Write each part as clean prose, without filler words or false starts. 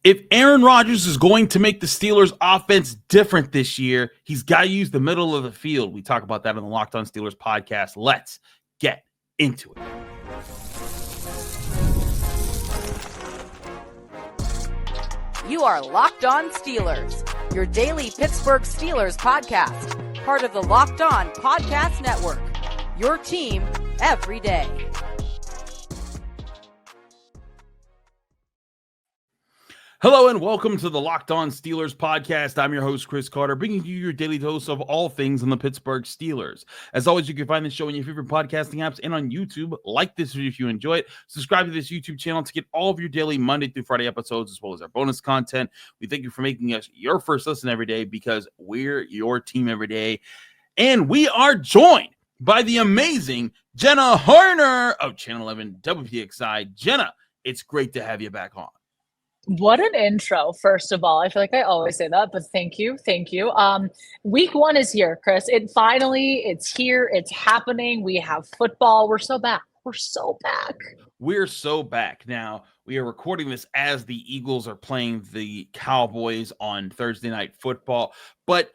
If Aaron Rodgers is going to make the Steelers offense different this year, he's got to use the middle of the field. We talk about that on the Locked On Steelers podcast. Let's get into it. You are Locked On Steelers, your daily Pittsburgh Steelers podcast, part of the Locked On Podcast Network, your team every day. Hello and welcome to the Locked On Steelers podcast. I'm your host, Chris Carter, bringing you your daily dose of all things on the Pittsburgh Steelers. As always, you can find this show in your favorite podcasting apps and on YouTube. Like this video if you enjoy it. Subscribe to this YouTube channel to get all of your daily Monday through Friday episodes, as well as our bonus content. We thank you for making us your first listen every day because we're your team every day. And we are joined by the amazing Jenna Harner of Channel 11 WPXI. Jenna, it's great to have you back on. What an intro, first of all. I feel like I always say that, but thank you. Week one is here, Chris. It's here. It's happening. We have football. We're so back. We're so back. Now, we are recording this as the Eagles are playing the Cowboys on Thursday Night Football, but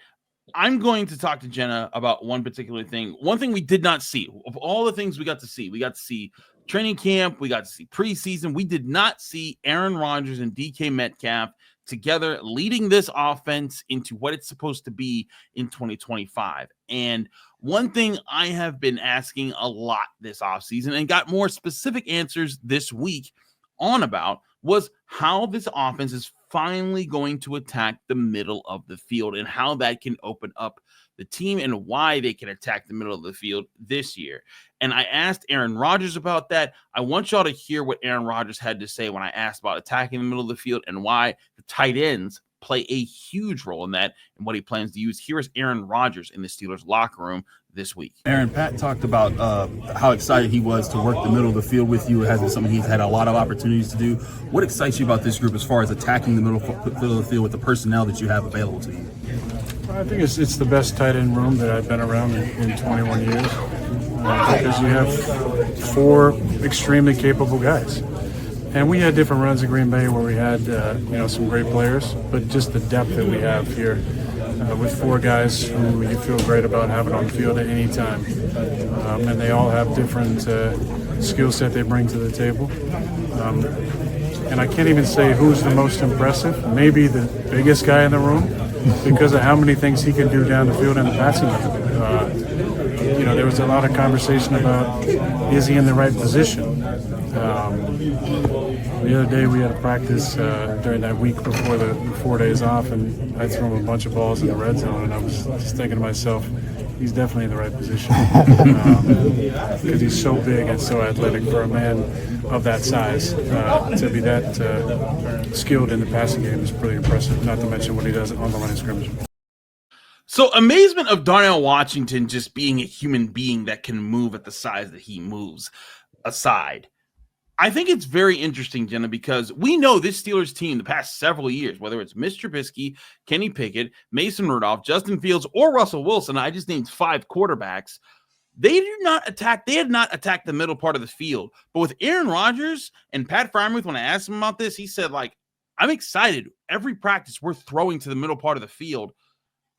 I'm going to talk to Jenna about one particular thing. One thing we did not see. Of all the things we got to see training camp, we got to see preseason. We did not see Aaron Rodgers and DK Metcalf together leading this offense into what it's supposed to be in 2025. And one thing I have been asking a lot this offseason and got more specific answers this week on about was how this offense is finally going to attack the middle of the field and how that can open up the team and why they can attack the middle of the field this year. And I asked Aaron Rodgers about that. I want y'all to hear what Aaron Rodgers had to say when I asked about attacking the middle of the field and why the tight ends play a huge role in that and what he plans to use. Here is Aaron Rodgers in the Steelers locker room this week. Aaron, Pat talked about how excited he was to work the middle of the field with you. It hasn't something he's had a lot of opportunities to do. What excites you about this group as far as attacking the middle of the field with the personnel that you have available to you? I think it's the best tight end room that I've been around in 21 years because you have four extremely capable guys. And we had different runs in Green Bay where we had some great players, but just the depth that we have here with four guys who you feel great about having on the field at any time. And they all have different skill set they bring to the table. And I can't even say who's the most impressive. Maybe the biggest guy in the room because of how many things he can do down the field in the passing game. There was a lot of conversation about is he in the right position. The other day we had a practice during that week before the 4 days off, and I threw him a bunch of balls in the red zone, and I was just thinking to myself, he's definitely in the right position because he's so big and so athletic for a man of that size. To be that skilled in the passing game is pretty impressive, not to mention what he does on the line of scrimmage. So amazement of Darnell Washington just being a human being that can move at the size that he moves aside. I think it's very interesting, Jenna, because we know this Steelers team the past several years, whether it's Mitch Trubisky, Kenny Pickett, Mason Rudolph, Justin Fields, or Russell Wilson, I just named 5 quarterbacks. They had not attacked the middle part of the field. But with Aaron Rodgers and Pat Freiermuth, when I asked him about this, he said, I'm excited. Every practice we're throwing to the middle part of the field.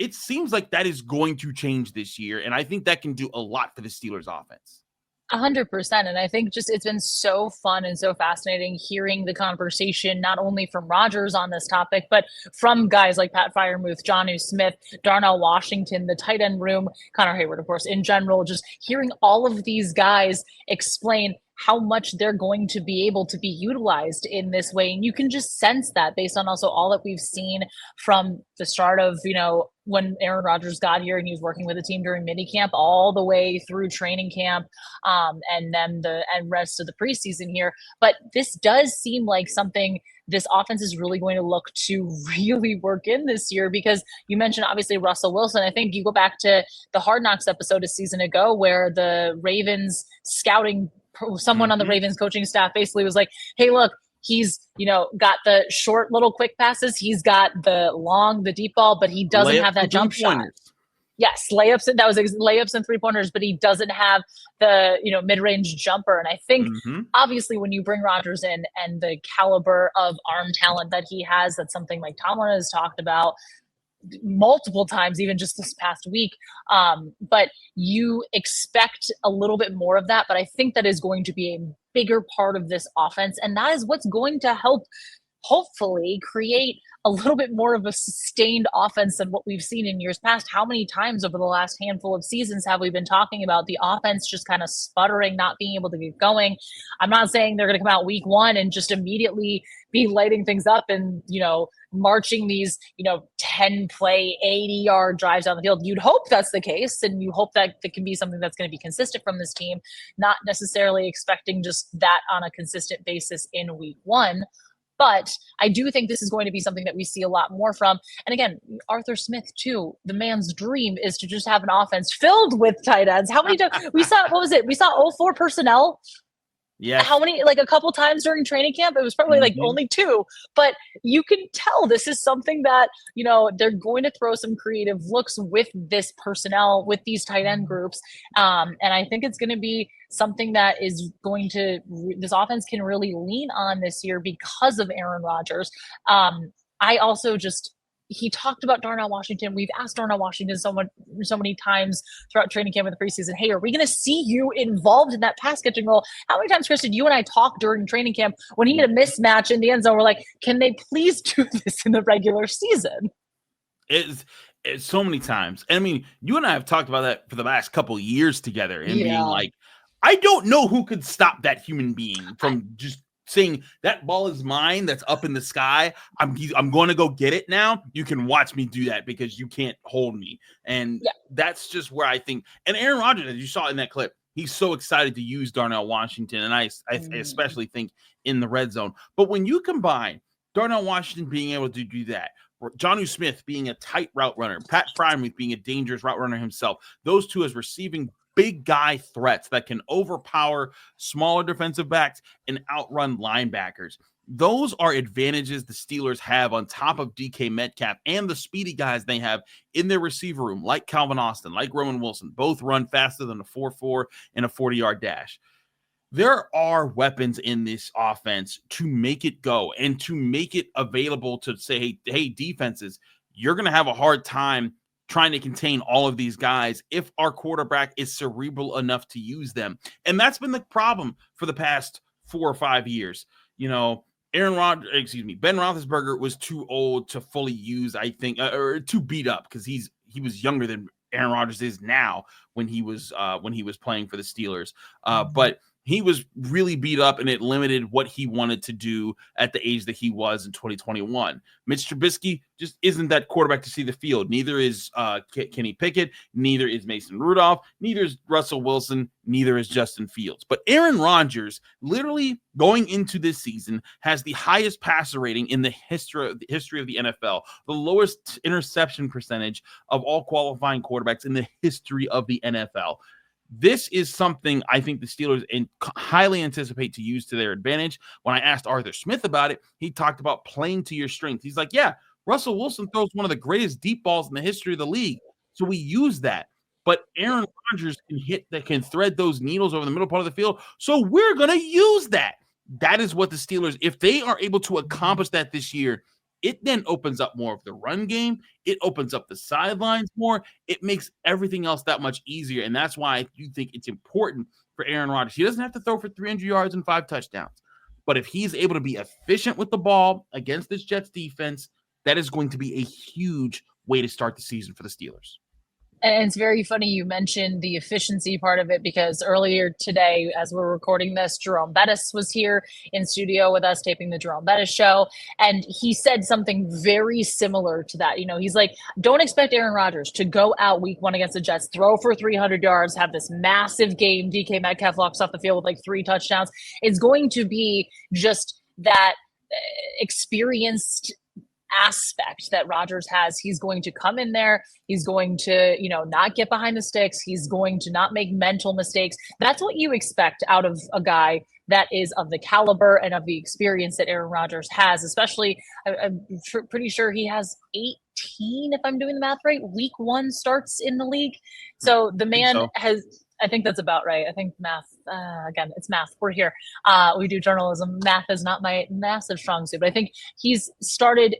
It seems like that is going to change this year, and I think that can do a lot for the Steelers offense. 100%. And I think it's been so fun and so fascinating hearing the conversation, not only from Rodgers on this topic, but from guys like Pat Freiermuth, Jonnu Smith, Darnell Washington, the tight end room, Connor Heyward, of course, in general, just hearing all of these guys explain how much they're going to be able to be utilized in this way. And you can just sense that based on also all that we've seen from the start of, when Aaron Rodgers got here and he was working with the team during minicamp all the way through training camp and then the rest of the preseason here. But this does seem like something this offense is really going to look to really work in this year, because you mentioned obviously Russell Wilson. I think you go back to the Hard Knocks episode a season ago where the Ravens scouting, someone on the Ravens coaching staff basically was like, hey, look, he's, got the short little quick passes. He's got the long, the deep ball, but he doesn't have that jump shot. Yes, layups. That was layups and 3-pointers, but he doesn't have the mid-range jumper. And I think obviously when you bring Rodgers in and the caliber of arm talent that he has, that's something Mike Tomlin has talked about multiple times, even just this past week. But you expect a little bit more of that. But I think that is going to be a bigger part of this offense, and that is what's going to help hopefully create a little bit more of a sustained offense than what we've seen in years past. How many times over the last handful of seasons have we been talking about the offense just kind of sputtering, not being able to get going? I'm not saying they're going to come out week one and just immediately be lighting things up and, marching these, 10-play, 80-yard drives down the field. You'd hope that's the case, and you hope that it can be something that's going to be consistent from this team, not necessarily expecting just that on a consistent basis in week one. But I do think this is going to be something that we see a lot more from. And again, Arthur Smith, too, the man's dream is to just have an offense filled with tight ends. How many times we saw, what was it? We saw 04 personnel. Yeah. How many, a couple times during training camp? It was probably only 2. But you can tell this is something that, they're going to throw some creative looks with this personnel, with these tight end groups. And I think it's going to be something that is going to, this offense can really lean on this year because of Aaron Rodgers. I also he talked about Darnell Washington. We've asked Darnell Washington so many times throughout training camp in the preseason, hey, are we going to see you involved in that pass catching role? How many times, Chris, did you and I talk during training camp when he had a mismatch in the end zone? We're like, can they please do this in the regular season? It's so many times. And I mean, you and I have talked about that for the last couple of years together and being like, I don't know who could stop that human being from just saying that ball is mine, that's up in the sky. I'm going to go get it now. You can watch me do that because you can't hold me. And that's just where I think, and Aaron Rodgers, as you saw in that clip, he's so excited to use Darnell Washington. And I especially think in the red zone. But when you combine Darnell Washington being able to do that, Jonnu Smith being a tight route runner, Pat Freiermuth being a dangerous route runner himself, those two as receiving big guy threats that can overpower smaller defensive backs and outrun linebackers. Those are advantages the Steelers have on top of DK Metcalf and the speedy guys they have in their receiver room, like Calvin Austin, like Roman Wilson, both run faster than a 4.4 and a 40-yard dash. There are weapons in this offense to make it go and to make it available to say, hey, defenses, you're going to have a hard time trying to contain all of these guys if our quarterback is cerebral enough to use them. And that's been the problem for the past 4 or 5 years. Ben Roethlisberger was too old to fully use, I think, or too beat up because he was younger than Aaron Rodgers is now when he was playing for the Steelers. But he was really beat up, and it limited what he wanted to do at the age that he was in 2021. Mitch Trubisky just isn't that quarterback to see the field. Neither is Kenny Pickett. Neither is Mason Rudolph. Neither is Russell Wilson. Neither is Justin Fields. But Aaron Rodgers, literally going into this season, has the highest passer rating in the history of the NFL, the lowest interception percentage of all qualifying quarterbacks in the history of the NFL. This is something I think the Steelers highly anticipate to use to their advantage. When I asked Arthur Smith about it, he talked about playing to your strength. He's like, yeah, Russell Wilson throws one of the greatest deep balls in the history of the league. So we use that. But Aaron Rodgers can thread those needles over the middle part of the field. So we're going to use that. That is what the Steelers, if they are able to accomplish that this year, it then opens up more of the run game. It opens up the sidelines more. It makes everything else that much easier. And that's why I do think it's important for Aaron Rodgers. He doesn't have to throw for 300 yards and 5 touchdowns. But if he's able to be efficient with the ball against this Jets defense, that is going to be a huge way to start the season for the Steelers. And it's very funny you mentioned the efficiency part of it, because earlier today, as we're recording this, Jerome Bettis was here in studio with us taping the Jerome Bettis show. And he said something very similar to that. He's like, don't expect Aaron Rodgers to go out week 1 against the Jets, throw for 300 yards, have this massive game. DK Metcalf walks off the field with 3 touchdowns. It's going to be just that experienced aspect that Rodgers has. He's going to come in there. He's going to, not get behind the sticks. He's going to not make mental mistakes. That's what you expect out of a guy that is of the caliber and of the experience that Aaron Rodgers has, especially I'm pretty sure he has 18, if I'm doing the math right, week 1 starts in the league. So the man I think that's about right. I think math, again, it's math. We're here. We do journalism. Math is not my massive strong suit, but I think he's started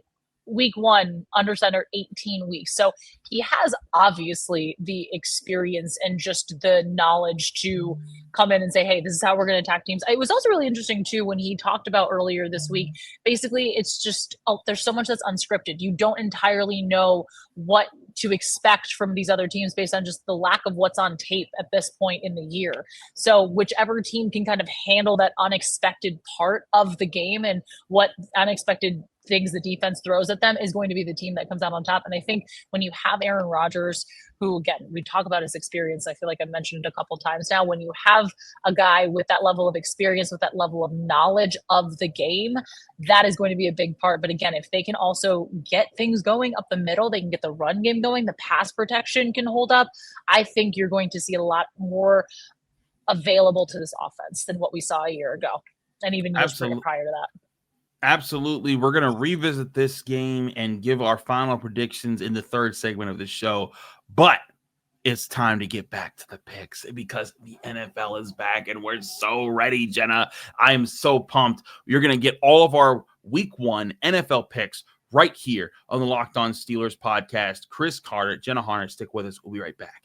week 1 under center 18 weeks. So he has obviously the experience and just the knowledge to come in and say, hey, this is how we're going to attack teams. It was also really interesting too when he talked about earlier this week, basically it's just, there's so much that's unscripted. You don't entirely know what to expect from these other teams based on just the lack of what's on tape at this point in the year. So whichever team can kind of handle that unexpected part of the game and what unexpected things the defense throws at them is going to be the team that comes out on top. And I think when you have Aaron Rodgers, who, again, we talk about his experience, I feel like I've mentioned it a couple times now, when you have a guy with that level of experience, with that level of knowledge of the game, that is going to be a big part. But again, if they can also get things going up the middle, they can get the run game going, the pass protection can hold up, I think you're going to see a lot more available to this offense than what we saw a year ago and even years prior to that. Absolutely. We're going to revisit this game and give our final predictions in the third segment of the show. But it's time to get back to the picks because the NFL is back and we're so ready, Jenna. I am so pumped. You're going to get all of our week 1 NFL picks right here on the Locked On Steelers podcast. Chris Carter, Jenna Harner, stick with us. We'll be right back.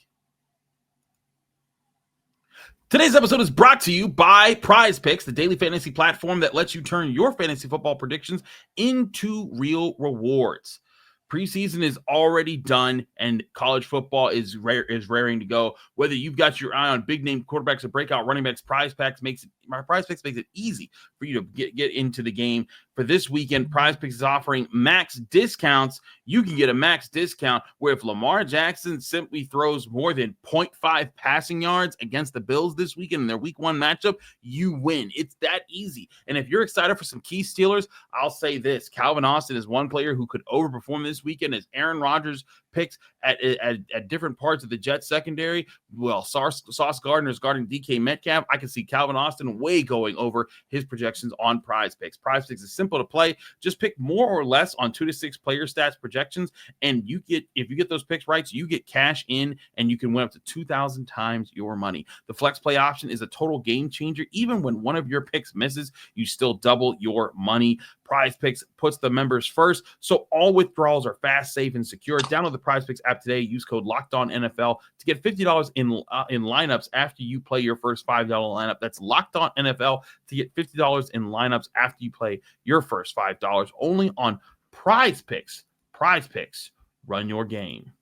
Today's episode is brought to you by PrizePicks, the daily fantasy platform that lets you turn your fantasy football predictions into real rewards. Preseason is already done, and college football is raring to go. Whether you've got your eye on big-name quarterbacks or breakout running backs, PrizePicks makes it easy for you to get into the game. For this weekend, PrizePicks is offering max discounts. You can get a max discount where if Lamar Jackson simply throws more than 0.5 passing yards against the Bills this weekend in their week 1 matchup, you win. It's that easy. And if you're excited for some key Steelers, I'll say this. Calvin Austin is one player who could overperform this weekend as Aaron Rodgers picks at different parts of the Jets secondary. Well, Sauce Gardner is guarding DK Metcalf. I can see Calvin Austin way going over his projections on PrizePicks. PrizePicks is simple to play. Just pick more or less on 2 to 6 player stats projections, and if you get those picks right, you get cash in, and you can win up to 2,000 times your money. The flex play option is a total game changer. Even when one of your picks misses, you still double your money. PrizePicks puts the members first, so all withdrawals are fast, safe, and secure. Download the PrizePicks app today. Use code LOCKEDONNFL to get $50 in lineups after you play your first $5 lineup. That's LOCKEDONNFL to get $50 in lineups after you play your first $5 only on PrizePicks. PrizePicks, run your game.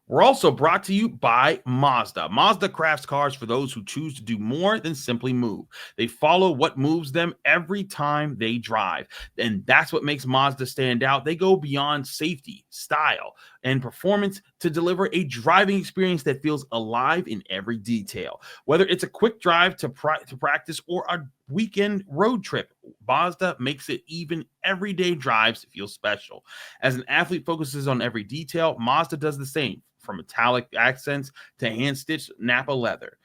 We're also brought to you by Mazda. Mazda crafts cars for those who choose to do more than simply move. They follow what moves them every time they drive. And that's what makes Mazda stand out. They go beyond safety, style, and performance to deliver a driving experience that feels alive in every detail. Whether it's a quick drive to practice or a weekend road trip, Mazda makes it even everyday drives to feel special. As an athlete focuses on every detail, Mazda does the same. From metallic accents to hand-stitched Napa leather.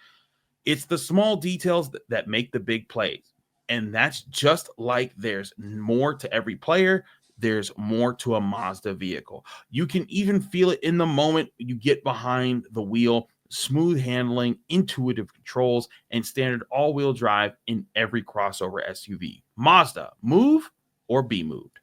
It's the small details that make the big plays. And that's just like there's more to every player, there's more to a Mazda vehicle. You can even feel it in the moment you get behind the wheel. Smooth handling, intuitive controls, and standard all-wheel drive in every crossover SUV. Mazda, move or be moved.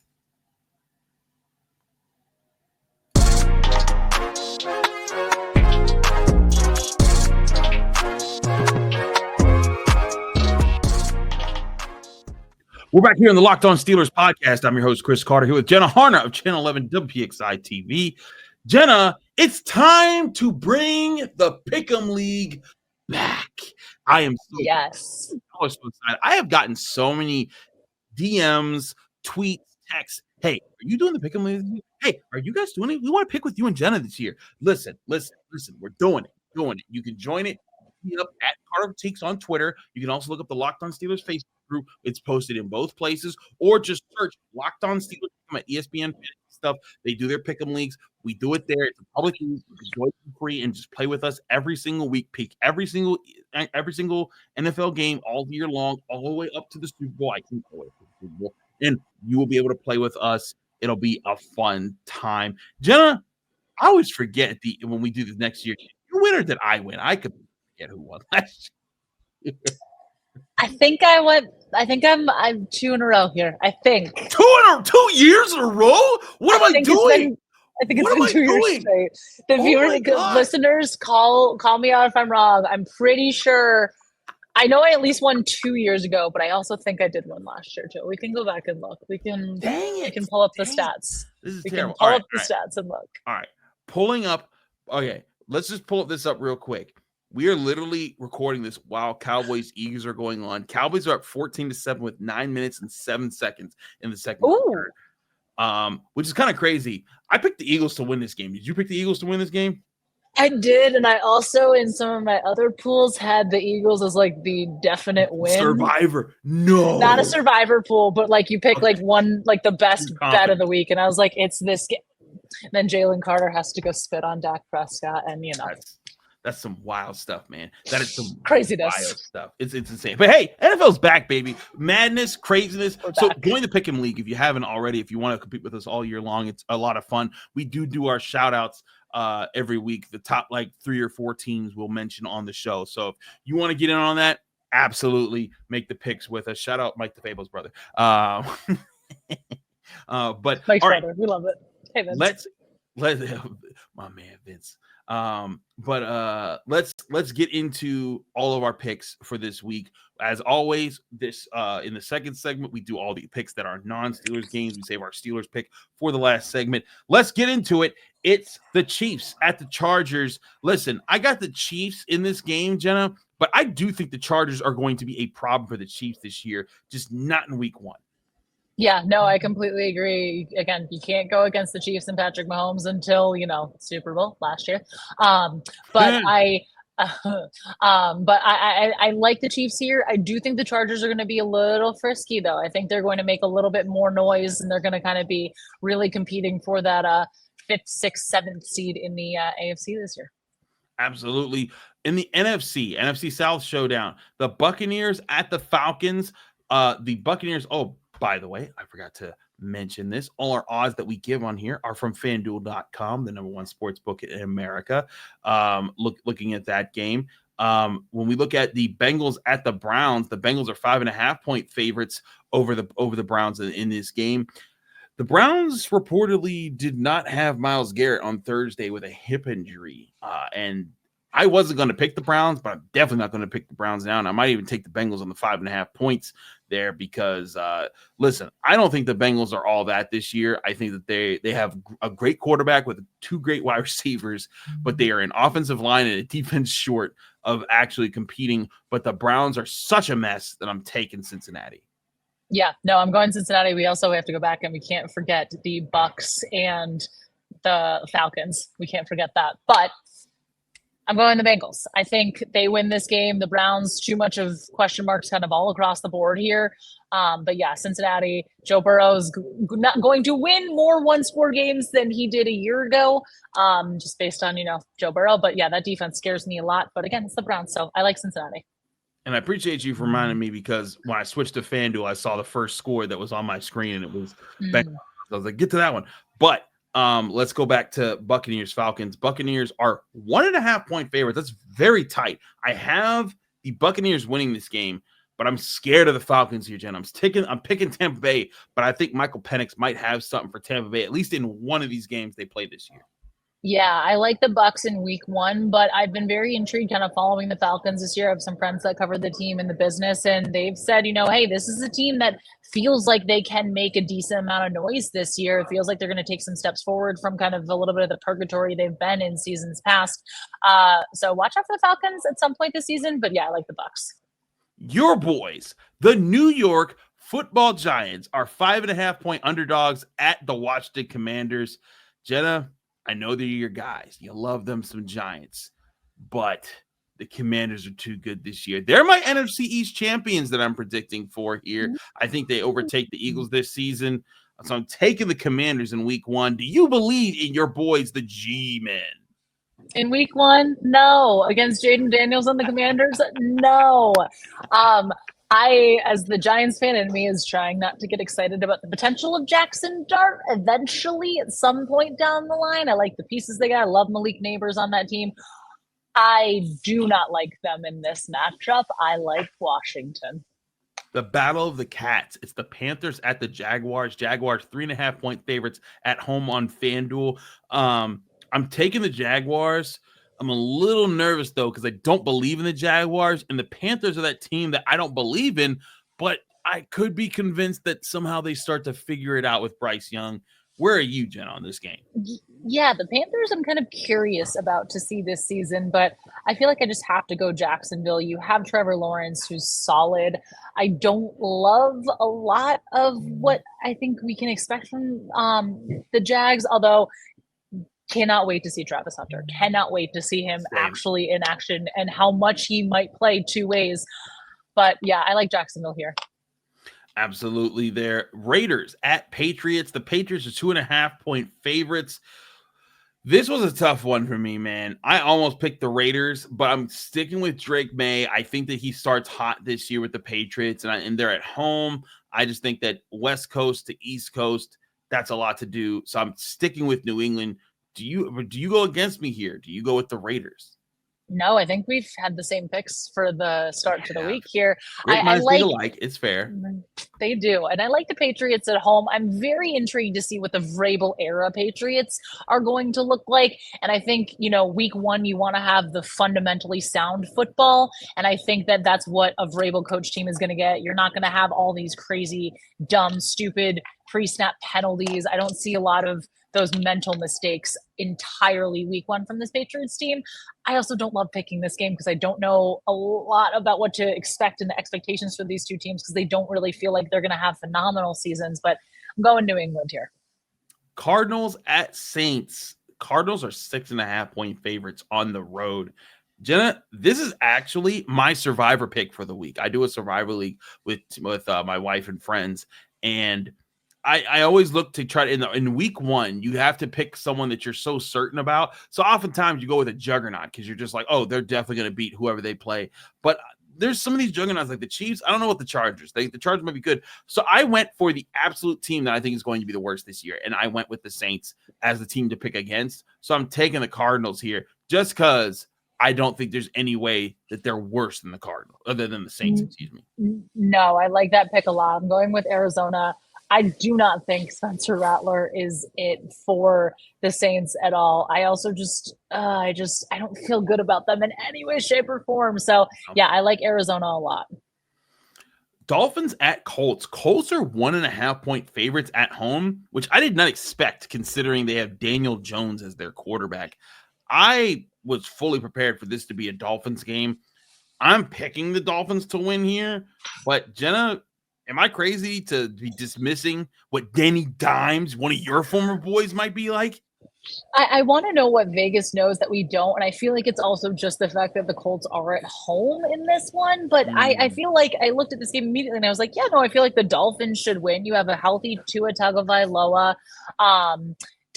We're back here on the Locked On Steelers podcast. I'm your host, Chris Carter, here with Jenna Harner of Channel 11 WPXI TV. Jenna, it's time to bring the Pick'em League back. I am so excited. I have gotten so many DMs, tweets, texts. Hey, are you doing the Pick'em League? Hey, are you guys doing it? We want to pick with you and Jenna this year. Listen. We're doing it. You can join it. Up at Carter Takes on Twitter. You can also look up the Locked On Steelers Facebook group. It's posted in both places, or just search Locked On Steelers at ESPN stuff. They do their pick'em leagues. We do it there. It's a public league. You can join for free and just play with us every single week. Pick every single NFL game all year long, all the way up to the Super Bowl. I think all the way up to the Super Bowl, and you will be able to play with us. It'll be a fun time. Jenna, I always forget when we do this next year. You win or did I win? I could forget who won last year. I think I went. I think I'm 2 in a row here. I think 2 years in a row. What am I doing? I think it's been 2 years straight. The viewers, listeners, call me out if I'm wrong. I'm pretty sure. I know I at least won 2 years ago, but I also think I did one last year too. We can go back and look. We can. We can pull up the stats. This is we terrible. Can pull up the stats and look. All right, pulling up. Okay, let's just pull this up real quick. We are literally recording this while Cowboys-Eagles are going on. Cowboys are up 14-7 with 9 minutes and 7 seconds in the second quarter, which is kind of crazy. I picked the Eagles to win this game. Did you pick the Eagles to win this game? I did, and I also, in some of my other pools, had the Eagles as like the definite win. Survivor. No. Not a survivor pool, but like you pick like one, like the best bet of the week, and I was like, it's this game. And then Jalen Carter has to go spit on Dak Prescott, and That's some wild stuff, man. That is some craziness wild stuff. It's insane. But hey, NFL's back, baby. Madness, craziness. So join the Pick'em League if you haven't already. If you want to compete with us all year long, it's a lot of fun. We do our shout outs every week. The top 3 or 4 teams we'll mention on the show. So if you want to get in on that, absolutely make the picks with us. Shout out Mike DeFable's brother. But Mike's brother. We love it. Hey, Vince. Let's my man Vince. Let's get into all of our picks for this week. As always, this in the second segment, we do all the picks that are non-Steelers games. We save our Steelers pick for the last segment. Let's get into it. It's the Chiefs at the Chargers. Listen, I got the Chiefs in this game, Jenna, but I do think the Chargers are going to be a problem for the Chiefs this year, just not in week 1. Yeah, no, I completely agree. Again, you can't go against the Chiefs and Patrick Mahomes until, Super Bowl last year. But I like the Chiefs here. I do think the Chargers are going to be a little frisky, though. I think they're going to make a little bit more noise, and they're going to kind of be really competing for that 5th, 6th, 7th seed in the AFC this year. Absolutely. In the NFC South showdown, the Buccaneers at the Falcons. The Buccaneers, by the way, I forgot to mention this. All our odds that we give on here are from FanDuel.com, the #1 sports book in America. Looking at that game. When we look at the Bengals at the Browns are 5.5-point favorites over the Browns in this game. The Browns reportedly did not have Myles Garrett on Thursday with a hip injury. And I wasn't going to pick the Browns, but I'm definitely not going to pick the Browns now. And I might even take the Bengals on the 5.5 points there because, listen, I don't think the Bengals are all that this year. I think that they have a great quarterback with 2 great wide receivers, but they are an offensive line and a defense short of actually competing. But the Browns are such a mess that I'm taking Cincinnati. Yeah, no, I'm going Cincinnati. We also have to go back and we can't forget the Bucks and the Falcons. We can't forget that. But I'm going the Bengals. I think they win this game. The Browns, too much of question marks kind of all across the board here. But yeah, Cincinnati, Joe Burrow's not going to win more one-score games than he did a year ago, just based on, Joe Burrow. But yeah, that defense scares me a lot. But again, it's the Browns, so I like Cincinnati. And I appreciate you for reminding me because when I switched to FanDuel, I saw the first score that was on my screen, and it was Bengals. I was like, get to that one. But let's go back to Buccaneers Falcons. Buccaneers are 1.5-point favorites. That's very tight. I have the Buccaneers winning this game, but I'm scared of the Falcons here, Jen. I'm picking Tampa Bay, but I think Michael Penix might have something for Tampa Bay, at least in one of these games they play this year. Yeah, I like the Bucks in week 1, but I've been very intrigued kind of following the Falcons this year. I have some friends that cover the team in the business, and they've said, hey, this is a team that feels like they can make a decent amount of noise this year. It feels like they're going to take some steps forward from kind of a little bit of the purgatory they've been in seasons past. So watch out for the Falcons at some point this season, but yeah, I like the Bucks. Your boys, the New York Football Giants, are 5.5-point underdogs at the Washington Commanders. Jenna, I know they're your guys. You love them some Giants. But the Commanders are too good this year. They're my NFC East champions that I'm predicting for here. I think they overtake the Eagles this season. So I'm taking the Commanders in week 1. Do you believe in your boys, the G-Men? In week 1, no. Against Jaden Daniels and the Commanders, no. I, as the Giants fan in me, is trying not to get excited about the potential of Jackson Dart eventually at some point down the line. I like the pieces they got. I love Malik Neighbors on that team. I do not like them in this matchup. I like Washington. The battle of the cats. It's the Panthers at the Jaguars. Jaguars 3.5-point favorites at home on FanDuel. I'm taking the Jaguars. I'm a little nervous, though, because I don't believe in the Jaguars, and the Panthers are that team that I don't believe in, but I could be convinced that somehow they start to figure it out with Bryce Young. Where are you, Jen, on this game? Yeah, the Panthers I'm kind of curious about to see this season, but I feel like I just have to go Jacksonville. You have Trevor Lawrence, who's solid. I don't love a lot of what I think we can expect from the Jags, although cannot wait to see Travis Hunter. Cannot wait to see him actually in action and how much he might play two ways. But yeah, I like Jacksonville here. Absolutely there. Raiders at Patriots. The Patriots are 2.5-point favorites. This was a tough one for me, man. I almost picked the Raiders, but I'm sticking with Drake May. I think that he starts hot this year with the Patriots, and they're at home. I just think that West Coast to East Coast, that's a lot to do. So I'm sticking with New England. Do you go against me here? Do you go with the Raiders? No, I think we've had the same picks for the start to the week here. I like it's fair. They do. And I like the Patriots at home. I'm very intrigued to see what the Vrabel era Patriots are going to look like. And I think, week 1, you want to have the fundamentally sound football. And I think that that's what a Vrabel coach team is going to get. You're not going to have all these crazy, dumb, stupid pre-snap penalties. I don't see a lot of those mental mistakes entirely week 1 from this Patriots team. I also don't love picking this game because I don't know a lot about what to expect and the expectations for these two teams because they don't really feel like they're going to have phenomenal seasons, but I'm going New England here. Cardinals at Saints. Cardinals are 6.5-point favorites on the road. Jenna, this is actually my survivor pick for the week. I do a survivor league with my wife and friends, and I always look to try to, in week 1, you have to pick someone that you're so certain about. So oftentimes you go with a juggernaut because you're just like, oh, they're definitely going to beat whoever they play. But there's some of these juggernauts like the Chiefs. I don't know what the Chargers. The Chargers might be good. So I went for the absolute team that I think is going to be the worst this year. And I went with the Saints as the team to pick against. So I'm taking the Cardinals here just because I don't think there's any way that they're worse than the Cardinals, other than the Saints, excuse me. No, I like that pick a lot. I'm going with Arizona. I do not think Spencer Rattler is it for the Saints at all. I also I don't feel good about them in any way, shape, or form. So, yeah, I like Arizona a lot. Dolphins at Colts. Colts are 1.5-point favorites at home, which I did not expect considering they have Daniel Jones as their quarterback. I was fully prepared for this to be a Dolphins game. I'm picking the Dolphins to win here, but Jenna, am I crazy to be dismissing what Danny Dimes, one of your former boys, might be like? I want to know what Vegas knows that we don't, and I feel like it's also just the fact that the Colts are at home in this one. But I feel like I looked at this game immediately, and I was like, yeah, no, I feel like the Dolphins should win. You have a healthy Tua Tagovailoa.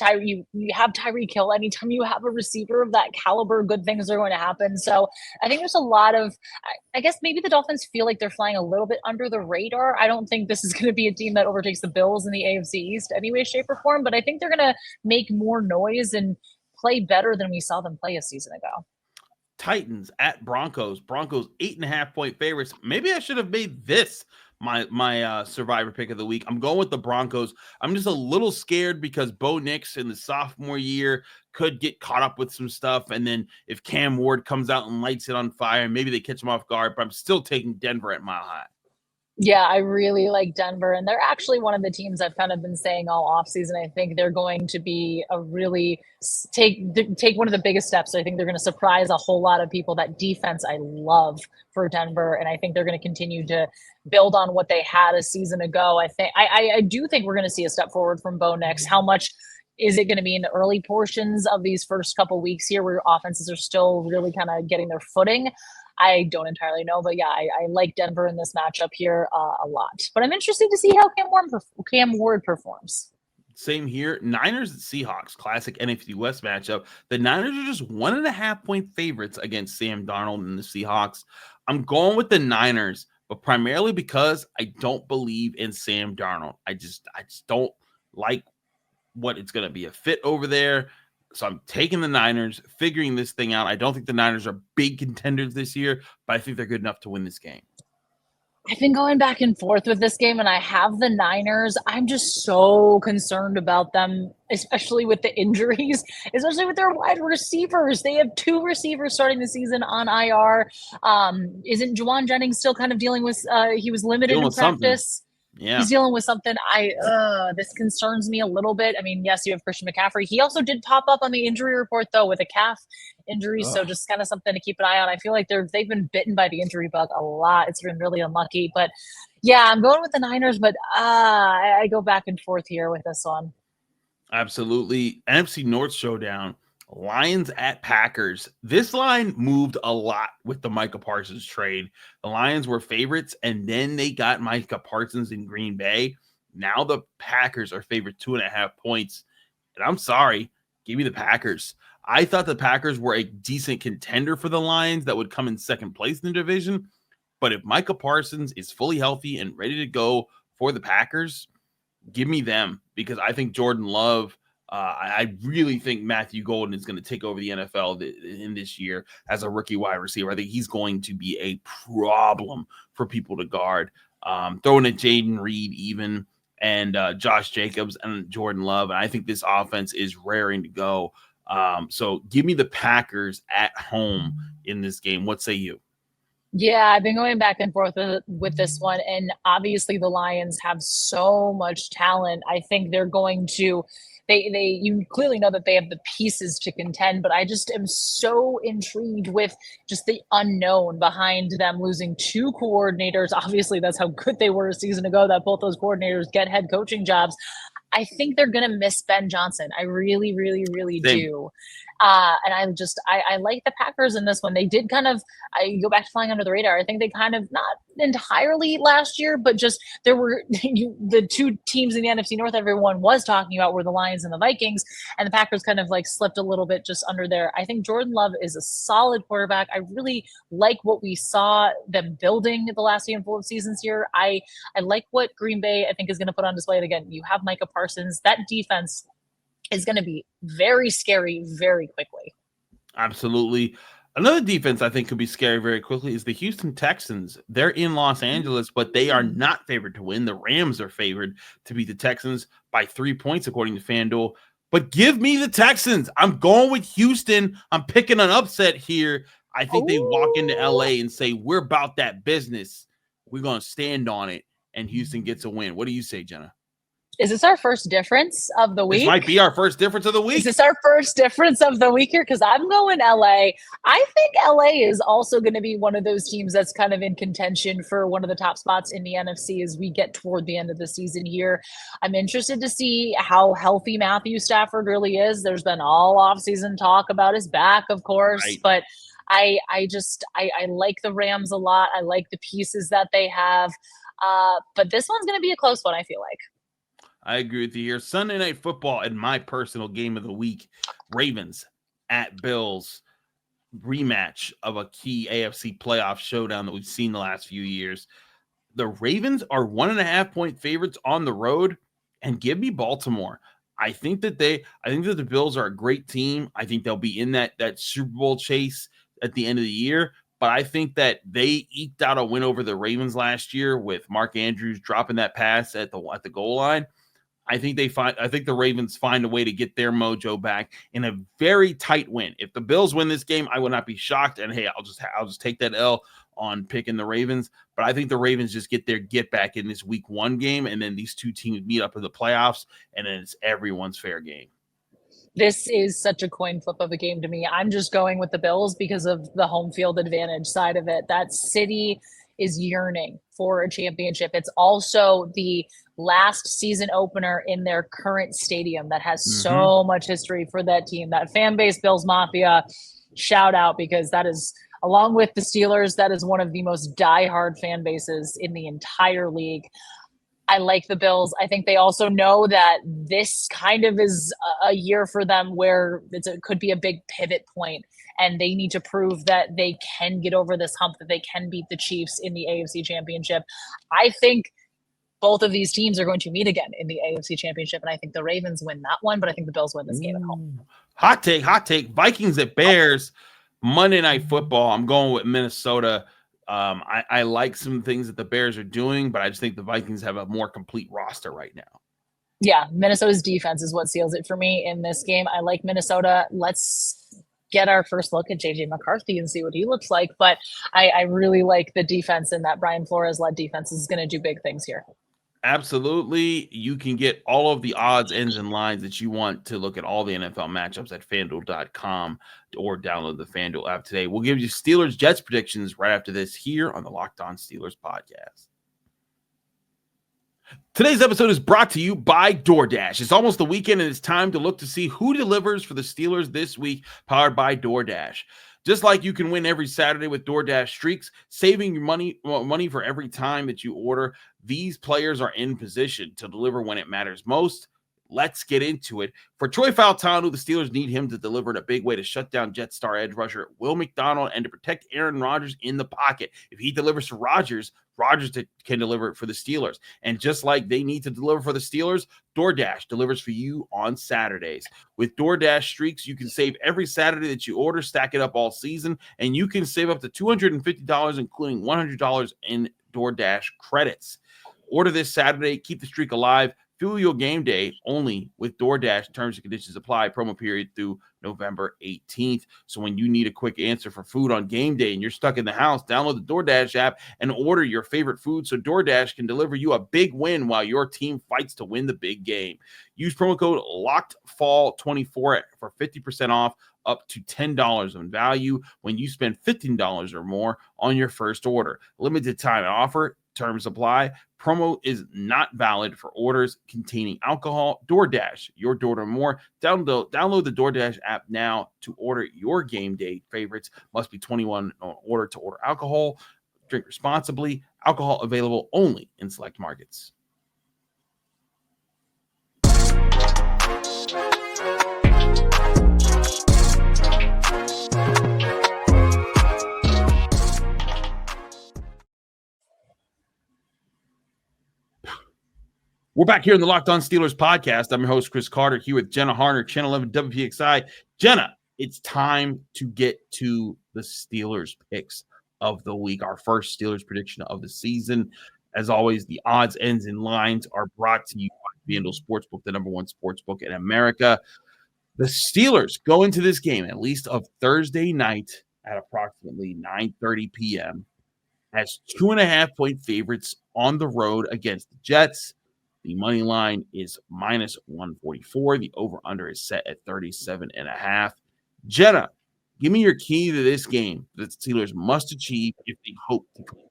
You have Tyreek Hill. Anytime you have a receiver of that caliber, good things are going to happen. So I think there's a lot of, I guess maybe the Dolphins feel like they're flying a little bit under the radar. I don't think this is going to be a team that overtakes the Bills in the AFC East any way, shape, or form, but I think they're going to make more noise and play better than we saw them play a season ago. Titans at Broncos. Broncos 8.5-point favorites. Maybe I should have made this my survivor pick of the week. I'm going with the Broncos. I'm just a little scared because Bo Nix in the sophomore year could get caught up with some stuff. And then if Cam Ward comes out and lights it on fire, maybe they catch him off guard, but I'm still taking Denver at Mile High. Yeah, I really like Denver, and they're actually one of the teams I've kind of been saying all offseason. I think they're going to be a really take one of the biggest steps. I think they're going to surprise a whole lot of people. That defense I love for Denver, and I think they're going to continue to build on what they had a season ago. I do think we're going to see a step forward from Bo Nix. How much Is it going to be in the early portions of these first couple weeks here where offenses are still really kind of getting their footing? I don't entirely know, but yeah, I like Denver in this matchup here a lot. But I'm interested to see how Cam Ward performs. Same here. Niners at Seahawks, classic NFC West matchup. The Niners are just 1.5-point favorites against Sam Darnold and the Seahawks. I'm going with the Niners, but primarily because I don't believe in Sam Darnold. I just don't like what it's going to be a fit over there. So I'm taking the Niners, figuring this thing out. I don't think the Niners are big contenders this year, but I think they're good enough to win this game. I've been going back and forth with this game, and I have the Niners. I'm just so concerned about them, especially with the injuries, especially with their wide receivers. They have 2 receivers starting the season on IR. Isn't Juwan Jennings still kind of dealing with he was limited in practice? Yeah. He's dealing with something. This concerns me a little bit. I mean, yes, you have Christian McCaffrey. He also did pop up on the injury report, though, with a calf injury. So just kind of something to keep an eye on. I feel like they've been bitten by the injury bug a lot. It's been really unlucky. But, yeah, I'm going with the Niners, but I go back and forth here with this one. Absolutely. NFC North showdown. Lions at Packers. This line moved a lot with the Micah Parsons trade. The Lions were favorites, and then they got Micah Parsons in Green Bay. Now the Packers are favored 2.5 points. And I'm sorry, give me the Packers. I thought the Packers were a decent contender for the Lions that would come in second place in the division. But if Micah Parsons is fully healthy and ready to go for the Packers, give me them, because I think Jordan Love, I really think Matthew Golden is going to take over the NFL in this year as a rookie wide receiver. I think he's going to be a problem for people to guard. Throwing at Jaden Reed even, and Josh Jacobs and Jordan Love. And I think this offense is raring to go. So give me the Packers at home in this game. What say you? Yeah, I've been going back and forth with this one. And obviously the Lions have so much talent. I think they're going to you clearly know that they have the pieces to contend, but I just am so intrigued with just the unknown behind them losing 2 coordinators. Obviously, that's how good they were a season ago, that both those coordinators get head coaching jobs. I think they're going to miss Ben Johnson. I really, really, really do. And I like the Packers in this one. They did I go back to flying under the radar. I think they kind of, not entirely last year, but just there were the 2 teams in the NFC North everyone was talking about were the Lions and the Vikings, and the Packers kind of slipped a little bit just under there. I think Jordan Love is a solid quarterback. I really like what we saw them building the last handful of seasons here. I like what Green Bay, I think, is going to put on display. And again, you have Micah Parsons. That defense is going to be very scary very quickly. Absolutely. Another defense I think could be scary very quickly is the Houston Texans. They're in Los Angeles, but they are not favored to win. The Rams are favored to beat the Texans by 3 points, according to FanDuel. But give me the Texans. I'm going with Houston. I'm picking an upset here. I think they walk into LA and say, we're about that business. We're going to stand on it, and Houston gets a win. What do you say, Jenna? Is this our first difference of the week? This might be our first difference of the week. Is this our first difference of the week here? Because I'm going LA. I think LA is also going to be one of those teams that's kind of in contention for one of the top spots in the NFC as we get toward the end of the season here. I'm interested to see how healthy Matthew Stafford really is. There's been all offseason talk about his back, of course, right. But I like the Rams a lot. I like the pieces that they have. But this one's going to be a close one, I feel like. I agree with you here. Sunday Night Football and my personal game of the week, Ravens at Bills, rematch of a key AFC playoff showdown that we've seen the last few years. The Ravens are 1.5-point favorites on the road, and give me Baltimore. I think that the Bills are a great team. I think they'll be in that Super Bowl chase at the end of the year. But I think that they eked out a win over the Ravens last year with Mark Andrews dropping that pass at the goal line. I think the Ravens find a way to get their mojo back in a very tight win. If the Bills win this game, I will not be shocked. And hey, I'll just take that L on picking the Ravens. But I think the Ravens just get their get back in this week 1 game, and then these 2 teams meet up in the playoffs, and then it's everyone's fair game. This is such a coin flip of a game to me. I'm just going with the Bills because of the home field advantage side of it. That city is yearning for a championship. It's also the last season opener in their current stadium that has so much history for that team. That fan base, Bills Mafia, shout out, because that is, along with the Steelers, that is one of the most diehard fan bases in the entire league. I like the Bills. I think they also know that this kind of is a year for them where it could be a big pivot point, and they need to prove that they can get over this hump, that they can beat the Chiefs in the AFC Championship. I think both of these teams are going to meet again in the AFC Championship, and I think the Ravens win that one, but I think the Bills win this game at home. Hot take. Vikings at Bears, Monday Night Football. I'm going with Minnesota. I like some things that the Bears are doing, but I just think the Vikings have a more complete roster right now. Yeah, Minnesota's defense is what seals it for me in this game. I like Minnesota. Let's get our first look at J.J. McCarthy and see what he looks like. But I really like the defense, and that Brian Flores-led defense is going to do big things here. Absolutely. You can get all of the odds, ends, and lines that you want to look at all the NFL matchups at FanDuel.com or download the FanDuel app today. We'll give you Steelers-Jets predictions right after this here on the Locked On Steelers podcast. Today's episode is brought to you by DoorDash. It's almost the weekend, and it's time to look to see who delivers for the Steelers this week, powered by DoorDash. Just like you can win every Saturday with DoorDash Streaks, saving your money for every time that you order, these players are in position to deliver when it matters most. Let's get into it. For Troy Fautanu, the Steelers need him to deliver in a big way to shut down Jet star edge rusher Will McDonald and to protect Aaron Rodgers in the pocket. If he delivers to Rodgers can deliver it for the Steelers. And just like they need to deliver for the Steelers, DoorDash delivers for you on Saturdays. With DoorDash Streaks, you can save every Saturday that you order, stack it up all season, and you can save up to $250, including $100 in DoorDash credits. Order this Saturday, keep the streak alive. Fuel your game day only with DoorDash. Terms and conditions apply. Promo period through November 18th. So when you need a quick answer for food on game day and you're stuck in the house, download the DoorDash app and order your favorite food so DoorDash can deliver you a big win while your team fights to win the big game. Use promo code LOCKEDFALL24 for 50% off, up to $10 in value when you spend $15 or more on your first order. Limited time offer. Terms apply. Promo is not valid for orders containing alcohol. DoorDash, your door to more. Download the DoorDash app now to order your game day favorites. Must be 21 in order to order alcohol. Drink responsibly. Alcohol available only in select markets. We're back here in the Locked On Steelers podcast. I'm your host, Chris Carter, here with Jenna Harner, Channel 11 WPXI. Jenna, it's time to get to the Steelers picks of the week, our first Steelers prediction of the season. As always, the odds, ends, and lines are brought to you by FanDuel Sportsbook, the number one sportsbook in America. The Steelers go into this game, at least of Thursday night at approximately 9:30 p.m., as 2.5-point favorites on the road against the Jets. The money line is minus 144. The over-under is set at 37.5. Jenna, give me your key to this game that the Steelers must achieve if they hope to clean.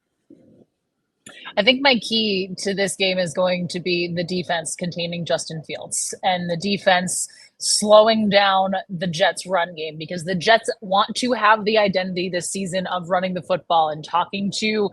I think my key to this game is going to be the defense containing Justin Fields and the defense slowing down the Jets' run game, because the Jets want to have the identity this season of running the football. And talking to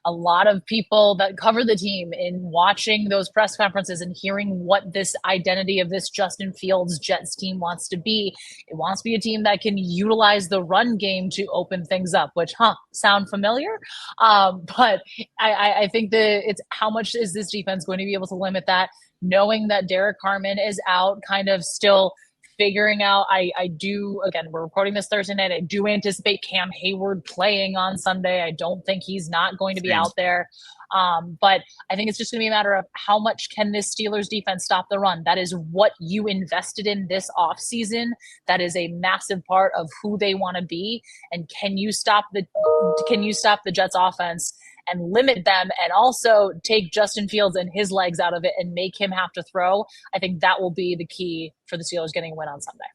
a lot of people that cover the team in watching those press conferences and hearing what this identity of this Justin Fields Jets team wants to be. It wants to be a team that can utilize the run game to open things up, which, sound familiar? But I think that it's how much is this defense going to be able to limit that, knowing that Derek Carman is out, kind of still figuring out. I do, again, we're recording this Thursday night. I do anticipate Cam Heyward playing on Sunday. I don't think he's not going to be out there. But I think it's just going to be a matter of how much can this Steelers defense stop the run. That is what you invested in this offseason. That is a massive part of who they want to be. And can you stop the Jets offense and limit them, and also take Justin Fields and his legs out of it and make him have to throw? I think that will be the key for the Steelers getting a win on Sunday.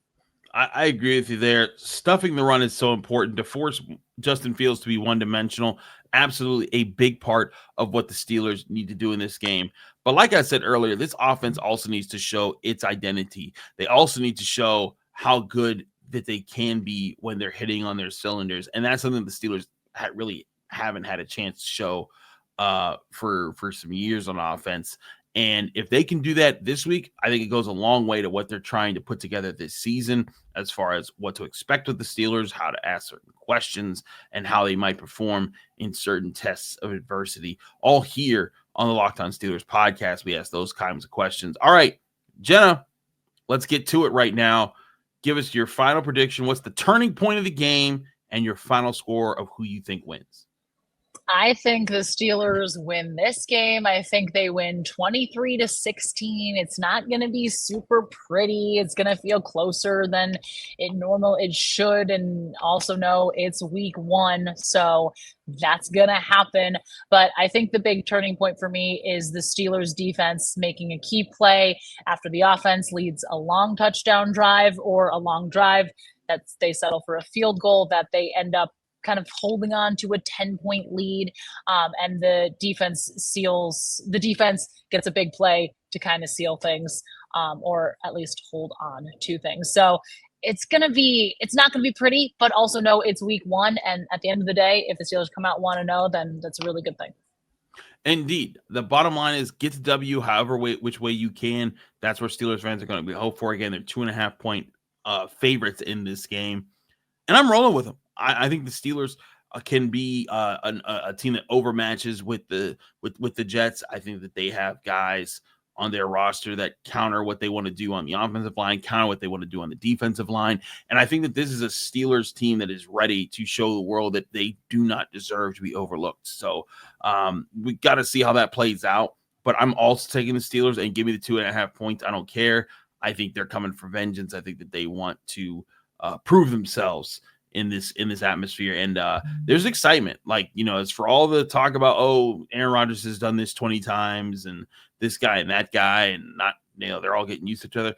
I agree with you there. Stuffing the run is so important to force Justin Fields to be one-dimensional. Absolutely a big part of what the Steelers need to do in this game. But like I said earlier, this offense also needs to show its identity. They also need to show how good that they can be when they're hitting on their cylinders. And that's something the Steelers really haven't had a chance to show for some years on offense. And if they can do that this week, I think it goes a long way to what they're trying to put together this season as far as what to expect with the Steelers, how to ask certain questions, and how they might perform in certain tests of adversity. All here on the Locked On Steelers podcast, we ask those kinds of questions. All right, Jenna, let's get to it right now. Give us your final prediction. What's the turning point of the game and your final score of who you think wins? I think the Steelers win this game. I think they win 23-16. It's not going to be super pretty. It's going to feel closer than it should. And also know it's week 1. So that's going to happen. But I think the big turning point for me is the Steelers defense making a key play after the offense leads a long touchdown drive or a long drive that they settle for a field goal, that they end up kind of holding on to a 10-point lead, and the defense gets a big play to kind of seal things, or at least hold on to things. So it's not going to be pretty, but also know it's week 1. And at the end of the day, if the Steelers come out 1-0, then that's a really good thing. Indeed. The bottom line is get the W which way you can. That's where Steelers fans are going to be hoped for. Again, they're 2.5-point favorites in this game. And I'm rolling with them. I think the Steelers can be a team that overmatches with the Jets. I think that they have guys on their roster that counter what they want to do on the offensive line, counter what they want to do on the defensive line. And I think that this is a Steelers team that is ready to show the world that they do not deserve to be overlooked. So we got to see how that plays out. But I'm also taking the Steelers, and give me the 2.5 points. I don't care. I think they're coming for vengeance. I think that they want to prove themselves in this atmosphere. And there's excitement. Like, as for all the talk about, Aaron Rodgers has done this 20 times and this guy and that guy, and not, they're all getting used to each other.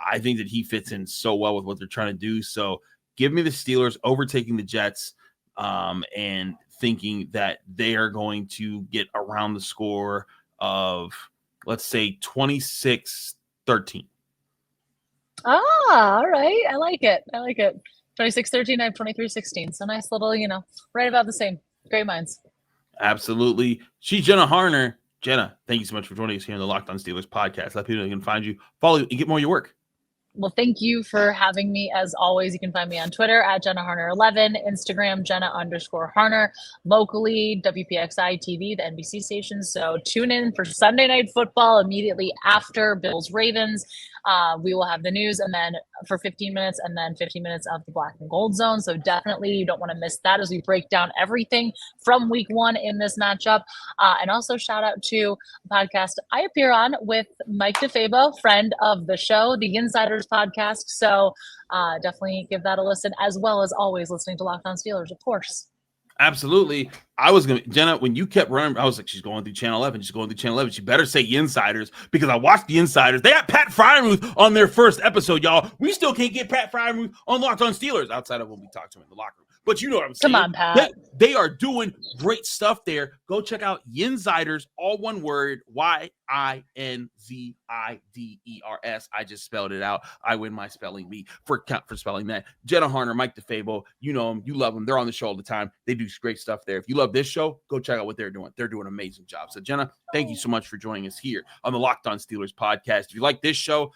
I think that he fits in so well with what they're trying to do. So give me the Steelers overtaking the Jets, and thinking that they are going to get around the score of, let's say, 26-13. All right. I like it. 26-13, I have 23-16. So nice little, right about the same. Great minds. Absolutely. She's Jenna Harner. Jenna, thank you so much for joining us here on the Locked On Steelers podcast. Let people know they can find you, follow you, and get more of your work. Well, thank you for having me. As always, you can find me on Twitter at Jenna Harner 11, Instagram, Jenna_Harner, locally, WPXI TV, the NBC station. So tune in for Sunday Night Football immediately after Bills Ravens. We will have the news, and then for 15 minutes, and then 15 minutes of the Black and Gold Zone. So definitely you don't want to miss that as we break down everything from week 1 in this matchup. And also shout out to a podcast I appear on with Mike DeFabo, friend of the show, the Insiders podcast. So definitely give that a listen, as well as always listening to Locked On Steelers, of course. Absolutely. I was going to, Jenna, when you kept running, I was like, she's going through Channel 11. She's going through Channel 11. She better say Insiders, because I watched the Insiders. They had Pat Freiermuth on their first episode, y'all. We still can't get Pat Freiermuth on Locked On Steelers outside of when we talk to him in the locker room. But you know what I'm saying. Come on, Pat. They are doing great stuff there. Go check out Yinsiders, all one word, Yinziders. I just spelled it out. I win my spelling bee for spelling that. Jenna Harner, Mike DeFabo, you know them, you love them. They're on the show all the time. They do great stuff there. If you love this show, go check out what they're doing. They're doing an amazing job. So, Jenna, thank you so much for joining us here on the Locked On Steelers podcast. If you like this show,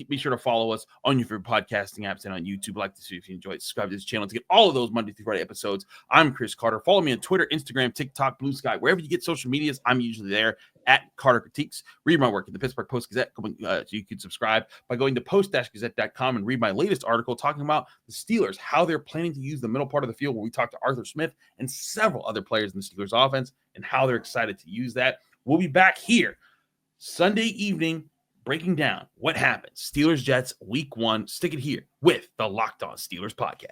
be sure to follow us on your favorite podcasting apps and on YouTube. Like to see if you enjoy it. Subscribe to this channel to get all of those Monday through Friday episodes. I'm Chris Carter. Follow me on Twitter, Instagram, TikTok, Blue Sky, wherever you get social medias. I'm usually there at Carter Critiques. Read my work in the Pittsburgh Post-Gazette. So you can subscribe by going to post-gazette.com and read my latest article talking about the Steelers, how they're planning to use the middle part of the field, where we talk to Arthur Smith and several other players in the Steelers offense and how they're excited to use that. We'll be back here Sunday evening, breaking down what happens. Steelers Jets week 1. Stick it here with the Locked On Steelers podcast.